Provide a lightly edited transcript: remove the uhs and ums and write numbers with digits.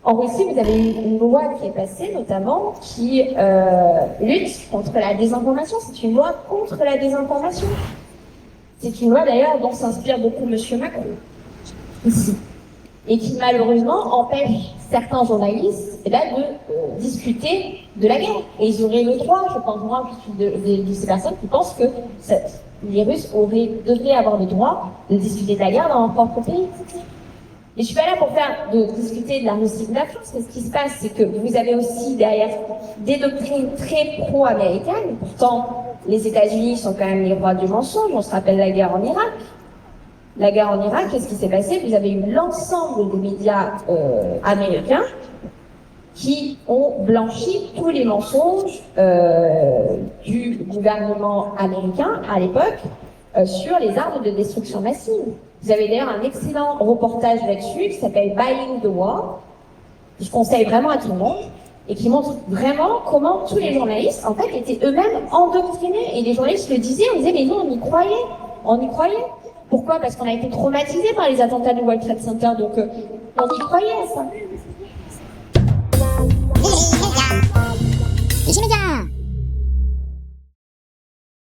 En Russie, vous avez une loi qui est passée, notamment, qui lutte contre la désinformation. C'est une loi contre la désinformation. C'est une loi, d'ailleurs, dont s'inspire beaucoup M. Macron, ici. Et qui, malheureusement, empêche certains journalistes de discuter de la guerre. Et ils auraient le droit, je pense, moi, de ces personnes qui pensent que les Russes devraient avoir le droit de discuter de la guerre dans leur propre pays. Et je suis pas là pour discuter de la Russie de la France, mais ce qui se passe, c'est que vous avez aussi derrière des doctrines très pro-américaines. Pourtant, les États-Unis sont quand même les rois du mensonge. On se rappelle la guerre en Irak. La guerre en Irak, qu'est-ce qui s'est passé? Vous avez eu l'ensemble des médias américains qui ont blanchi tous les mensonges du gouvernement américain à l'époque sur les armes de destruction massive. Vous avez d'ailleurs un excellent reportage là-dessus qui s'appelle Buying the War, que je conseille vraiment à tout le monde, et qui montre vraiment comment tous les journalistes, en fait, étaient eux-mêmes endoctrinés. Et les journalistes le disaient, on disait, mais nous, on y croyait. Pourquoi? Parce qu'on a été traumatisés par les attentats du World Trade Center, donc on y croyait à ça.